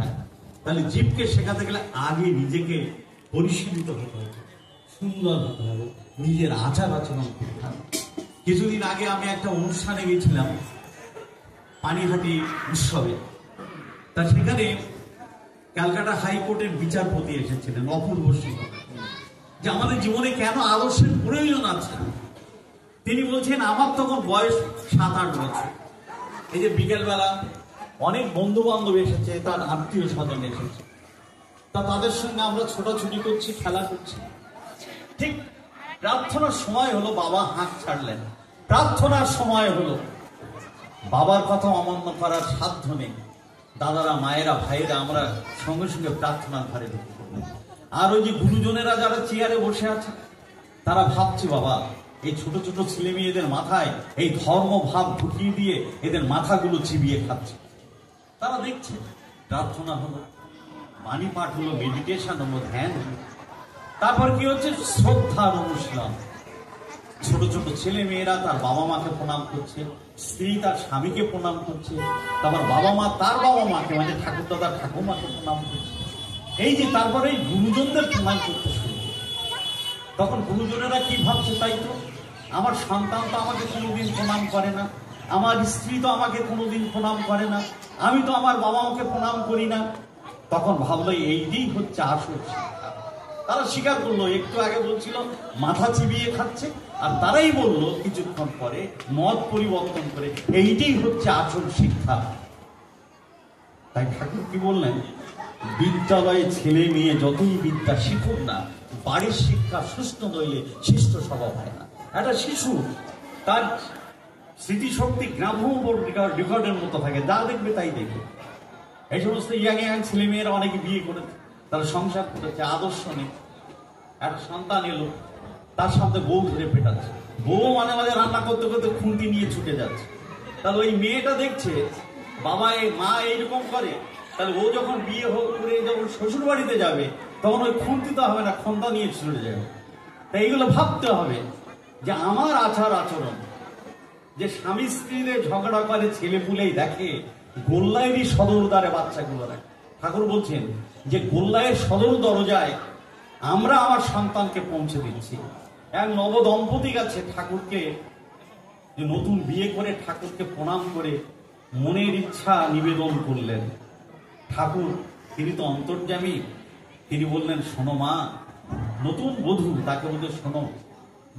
শেখায়, তাহলে জীবকে শেখাতে গেলে আগে নিজেকে পরিশীলিত হতে হবে, সুন্দর হতে হবে, নিজের আচার আচরণ করতে হবে। কিছুদিন আগে আমি একটা অনুষ্ঠানে গেছিলাম, পানিহাটি উৎসবে। তা সেখানে ক্যালকাটা হাইকোর্টের বিচারপতি এসেছিলেন, অপূর্ব সিংহ, যে আমাদের জীবনে কেন আদর্শের প্রয়োজন আছে। তিনি বলছেন, আমার তখন বয়স 7-8 বছর। এই যে বিকেলবেলা অনেক বন্ধু বান্ধব এসেছে, তার আত্মীয় স্বজন এসেছে, তা তাদের সঙ্গে আমরা ছোটাছুটি করছি, খেলা করছি। ঠিক প্রার্থনার সময় হলো, বাবা হাঁক ছাড়লেন। প্রার্থনার সময় হলো, বাবার কথা অমান্য করার সাধ্য নেই। দাদারা, মায়েরা, ভাইয়েরা আমরা সঙ্গে সঙ্গে প্রার্থনার ঘরে ঢুকে পড়লাম। আর ওই যে গুরুজনেরা যারা চেয়ারে বসে আছে, তারা ভাবছে, বাবা এই ছোট ছোট ছেলে মেয়েদের মাথায় এই ধর্ম ভাব ঢুকিয়ে দিয়ে এদের মাথাগুলো চিবিয়ে খাচ্ছে। তারা দেখছে প্রার্থনা হলো, বাণী পাঠ হলো, মেডিটেশন হলো, ধ্যান হলো। তারপর কি হচ্ছে? শ্রদ্ধার অনুষ্ঠান। ছোট ছোট ছেলে মেয়েরা তার বাবা মাকে প্রণাম করছে, স্ত্রী তার স্বামীকে প্রণাম করছে, তারপর বাবা মা তার বাবা মাকে, মানে ঠাকুর দাদা ঠাকুমাকে প্রণাম করছে। এই যে তারপরে এই গুরুজনদের প্রণাম করতে শুরু। তখন গুরুজনেরা কি ভাবছে? তাই তো, আমার সন্তান তো আমাকে কোনোদিন প্রণাম করে না, আমার স্ত্রী তো আমাকে কোনোদিন প্রণাম করে না, আমি তো আমার বাবা মাকে প্রণাম করি না। তখন ভাবলো এইটাই হচ্ছে আসল শিক্ষা। তারা স্বীকার করলো, একটু আগে বলছিল মাথা চিবিয়ে খাচ্ছে, আর তারাই বললো কিছুক্ষণ পরে মত পরিবর্তন করে এইটাই হচ্ছে আসল শিক্ষা। তাই ঠাকুর কি বললেন? বিদ্যালয়ে ছেলে মেয়ে যতই বিদ্যা শিখুক না, বাড়ির শিক্ষা সুস্থ নইলে শিষ্ট স্বভাব হয় না। একটা শিশু তার স্মৃতিশক্তি গ্রামোফোন রেকর্ডের মতো থাকে, যা দেখবে তাই দেখবে। এই সমস্ত ইয়াং ছেলে মেয়েরা অনেকে বিয়ে করেছে, তারা সংসার করেছে, আদর্শ নেই। এক সন্তান এলো, তার সাথে বউ ধরে পেটাচ্ছে, বউ মাঝে মাঝে রান্না করতে করতে খুঁটি নিয়ে ছুটে যাচ্ছে। তাহলে ওই মেয়েটা দেখছে বাবা মা এইরকম করে, তাহলে ও যখন বিয়ে করে যখন শ্বশুর বাড়িতে যাবে, তখন ওই খুঁটি তো হবে না, খন্তা নিয়ে ছুটে যাবে। তাই এইগুলো ভাবতে হবে যে আমার আচার আচরণ, যে স্বামী স্ত্রীদের ঝগড়া করে ছেলে পুলেই দেখে, গোল্লায়েরই সদর দ্বারে বাচ্চাগুলো রাখে। ঠাকুর বলছেন যে গোল্লায়ের সদর দরজায় আমরা আমার সন্তানকে পৌঁছে দিচ্ছি। এক নব দম্পতি গেছে ঠাকুরকে, যে নতুন বিয়ে করে ঠাকুরকে প্রণাম করে মনের ইচ্ছা নিবেদন করলেন। ঠাকুর তিনি তো অন্তর্যামী, তিনি বললেন, শোনো মা, নতুন বধূ তাকে বলতে, শোনো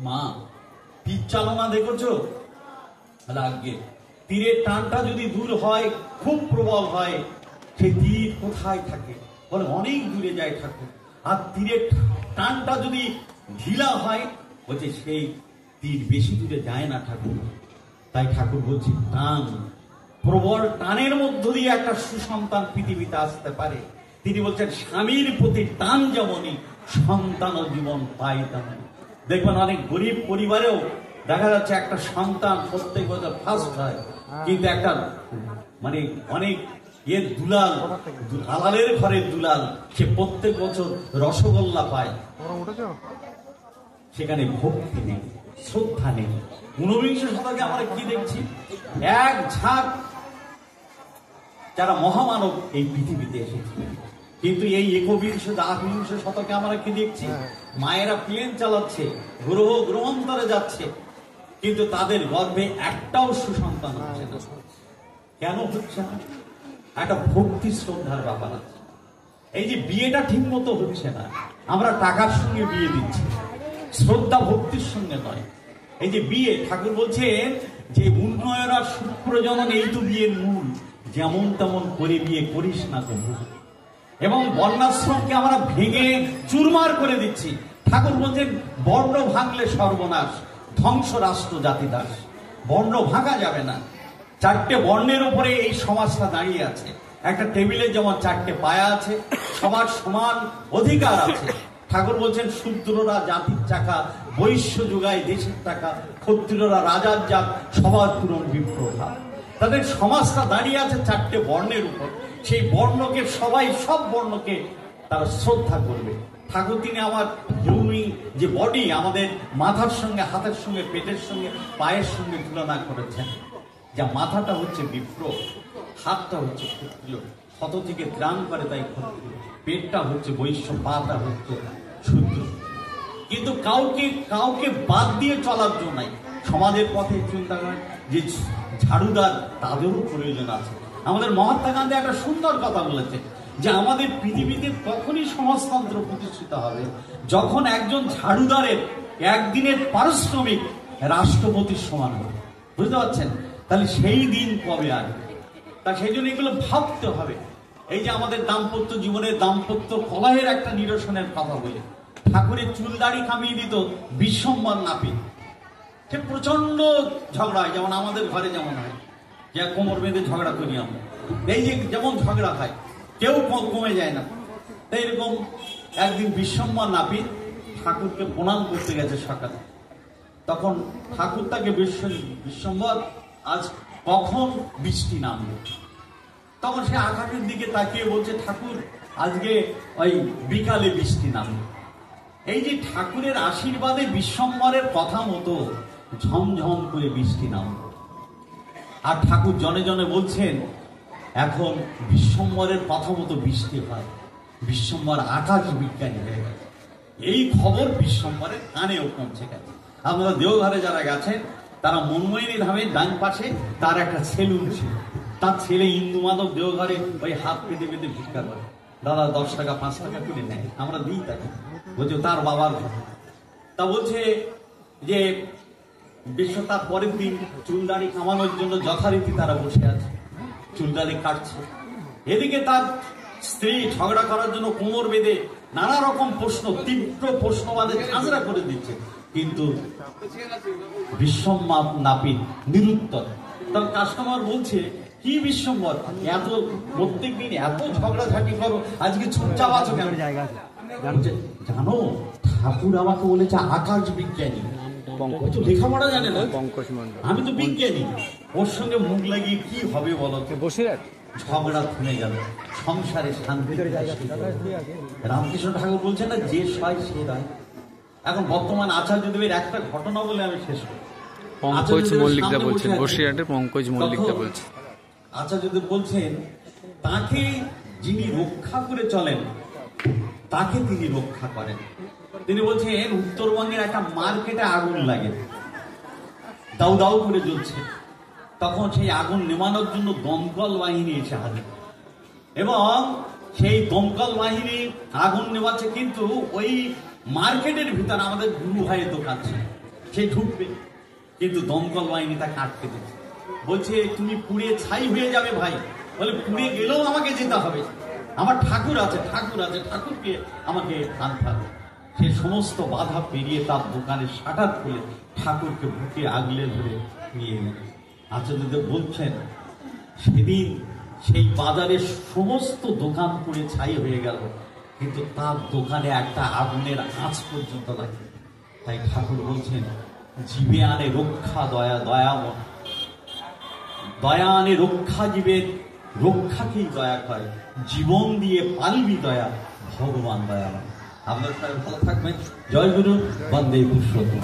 মা, তীর চালনা দেখেছো? আগে তীরের টানটা যদি দূর হয়, খুব প্রবল হয়, সেই তীর কোথায় থাকে? বলে অনেক দূরে যায় ঠাকুর। আর তীরের টানটা যদি ঢিলা হয়, বলছে সেই তীর বেশি দূরে যায় না ঠাকুর। তাই ঠাকুর বলছে, টান, প্রবল টানের মধ্য দিয়ে একটা সুসন্তান পৃথিবীতে আসতে পারে। তিনি বলছেন, স্বামীর প্রতি টান যেমনই, সন্তান ও জীবন পাই তেমনি। দেখবেন অনেক গরিব পরিবারেও দেখা যাচ্ছে একটা সন্তান প্রত্যেক বছর ফার্স্ট হয়, কিন্তু একটা মানে অনেক এর দুলাল, আলালের ঘরের দুলাল, সে প্রত্যেক বছর রসগোল্লা পায়। সেখানে ভক্তি নেই, শ্রদ্ধা নেই। ঊনবিংশ শতকে আমরা কি দেখছি? এক ঝাঁক যারা মহামানব এই পৃথিবীতে এসেছে, কিন্তু এই একবিংশ শতকে আমরা কি দেখছি? মায়েরা প্লেন চালাচ্ছে, গ্রহ গ্রহান্তরে যাচ্ছে, কিন্তু তাদের গর্ভে একটাও সুসন্তান হচ্ছে না। কেন হচ্ছে না? একটা ভক্তি শ্রদ্ধার ব্যাপার আছে। এই যে বিয়েটা ঠিক মতো হচ্ছে না, আমরা টাকার সঙ্গে বিয়ে দিচ্ছি, শ্রদ্ধা ভক্তির সঙ্গে নয়। এই যে বিয়ে, ঠাকুর বলছেন যে উন্নয়ন আর সুপ্রজনন এই তো বিয়ের মূল, যেমন তেমন করে বিয়ে করিস না তো। এবং বর্ণাশ্রমকে আমরা ভেঙে চুরমার করে দিচ্ছি। ঠাকুর বলছেন, বর্ণ ভাঙলে সর্বনাশ, ধ্বংস রাষ্ট্র জাতিদাস। বর্ণ ভাঙা যাবে না। 4টে বর্ণের উপরে এই সমাজটা দাঁড়িয়ে আছে। একটা টেবিলে যেমন 4টে পায়া আছে, সবার সমান অধিকার আছে। ঠাকুর বলছেন, শূদ্ররা জাতির চাকা, বৈশ্য যুগায় দেশের টাকা, ক্ষত্রিয়রা রাজার জাত, সবার পূরণ বিপ্রভা। তাদের সমাজটা দাঁড়িয়ে আছে 4টে বর্ণের উপর। সেই বর্ণকে সবাই, সব বর্ণকে তারা শ্রদ্ধা করবে। ঠাকুর তিনি আমার ভূমি যে বডি, আমাদের মাথার সঙ্গে, হাতের সঙ্গে, পেটের সঙ্গে, পায়ের সঙ্গে তুলনা করেছেন। যা মাথাটা হচ্ছে বিপ্র, হাতটা হচ্ছে ক্ষত্রিয়, ক্ষত থেকে ত্রাণ করে তাই ক্ষত্রিয়, পেটটা হচ্ছে বৈশ্য, পাটা হচ্ছে শূদ্র। কিন্তু কাউকে কাউকে বাদ দিয়ে চলার জন্য নাই। সমাজের পথে চিন্তা করেন যে ঝাড়ুদার, তাদেরও প্রয়োজন আছে। আমাদের মহাত্মা গান্ধী একটা সুন্দর কথা বলেছে যে আমাদের পৃথিবীতে তখনই সমাজতন্ত্র প্রতিষ্ঠিত হবে যখন একজন ঝাড়ুদারের একদিনের পারিশ্রমিক রাষ্ট্রপতির সমান হবে। বুঝতে পারছেন? তাহলে সেই দিন কবে আসবে? তা সেই জন্য এগুলো ভাবতে হবে। এই যে আমাদের দাম্পত্য জীবনের দাম্পত্য কলহের একটা নিরসনের কথা বলে, ঠাকুরের চুল দাড়ি কামিয়ে দিত বিশ্বম্বর নাপিত, সে প্রচন্ড ঝগড়া হয়। যেমন আমাদের ঘরে যেমন হয়, যে কোমর বেঁধে ঝগড়া করি আমরা, এই যে যেমন ঝগড়া হয় কেউ কমে যায় না। তাই এরকম একদিন বিশ্বম্বর নাপিত ঠাকুরকে প্রণাম করতে গেছে সকালে। তখন ঠাকুর তাকে বিশ্বম্বর, আজ কখন বৃষ্টি নামবে? তখন সে আকাশের দিকে তাকিয়ে বলছে, ঠাকুর আজকে ওই বিকালে বৃষ্টি নামবে। এই যে ঠাকুরের আশীর্বাদে বিশ্বম্বরের কথা মতো ঝমঝম করে বৃষ্টি নামবে। আর ঠাকুর জনে জনে বলছেন এখন বিশ্বম্বরের কথা মতো বৃষ্টি হয়। বিশ্বম্বর আকাশ বিজ্ঞানী হয়ে গেছে। এই খবর বিশ্বম্বরের কানেও পৌঁছে গেছে। আপনারা দেওঘরে যারা গেছেন তারা মনমোহিনী ধামের ডান পাশে তার একটা সেলুন ছিল। তার ছেলে ইন্দু মাধব দেওঘরে ওই হাত পেতে পেতে ভিক্ষা করে, দাদা 10 টাকা 5 টাকা করে নেয়, আমরা দিই তাকে। বলছে তার বাবার ঘর। তা বলছে যে বিশ্ব তার পরের দিন চুলদাড়ি কামানোর জন্য যথারীতি তারা বসে আছে, চুলদাড়ি কাটছে। এদিকে তার স্ত্রী ঝগড়া করার জন্য কোমর বেঁধে নানা রকম প্রশ্ন, তীব্র প্রশ্নবাদে ঝাঁঝরা করে দিচ্ছে, কিন্তু বিশ্বম্বর নাপিত নিরুত্তর। তার কাস্টমার বলছে, কি বিশ্বম্বর, এত প্রত্যেকদিন এত ঝগড়াঝাটি করো, আজকে চুপচাপ আছো কেন? জানো ঠাকুর আমাকে বলেছে আকাশ বিজ্ঞানী, তো লেখাপড়া জানে না, আমি তো বিজ্ঞানী। ওর সঙ্গে মুখ লাগিয়ে কি হবে বলো? বসে ঝগড়া থেমে গেল, সংসারে শান্তি। রামকৃষ্ণ ঠাকুর বলছেন না, যে সয় সে রায়। এখন বর্তমান আচার্যদেবের একটা ঘটনা বলে আমি শেষ করি। পঙ্কজ মল্লিকদা বলছেন, বসিরহাটের পঙ্কজ মল্লিকদা বলছেন, আচার্যদেব বলছেন তাকে যিনি রক্ষা করে চলেন তাকে তিনি রক্ষা করেন। তিনি বলছেন উত্তরবঙ্গের একটা মার্কেটে আগুন লাগে, দাউ দাউ করে জ্বলছে। তখন সেই আগুন নেমানোর জন্য দমকল বাহিনী এসে হাজির, এবং সেই দমকল বাহিনী আগুন নেমাচ্ছে। কিন্তু ওই মার্কেটের ভিতরে আমাদের গুরু ভাইয়ের দোকান ছিল, সে ঢুকবে, কিন্তু দমকল বাহিনী তাকে আটকে দিচ্ছে। বলছে তুমি পুড়ে ছাই হয়ে যাবে ভাই। বলে পুড়ে গেলেও আমাকে যেতে হবে, আমার ঠাকুর আছে, ঠাকুর আছে, ঠাকুরকে আমাকে আনতে হবে। সে সমস্ত বাধা পেরিয়ে তার দোকানে শাটার খুলে ঠাকুরকে বুকে আগলে ধরে নিয়ে গেল। আচার্যদেব বলছেন সেদিন সেই বাজারের সমস্ত দোকান পুড়ে ছাই হয়ে গেল, কিন্তু তার দোকানে একটা আগুনের আঁচ পর্যন্ত লাগে। তাই ঠাকুর বলছেন জীবে আনে রক্ষা দয়া, দয়াময় দয়া আনে রক্ষা, জীবের রক্ষাকেই দয়া করে, জীবন দিয়ে পালবি দয়া, ভগবান দয়াময়। আপনার সবাই ভালো থাকবেন। জয় গুরু, বন্দে পুরুষোত্তম।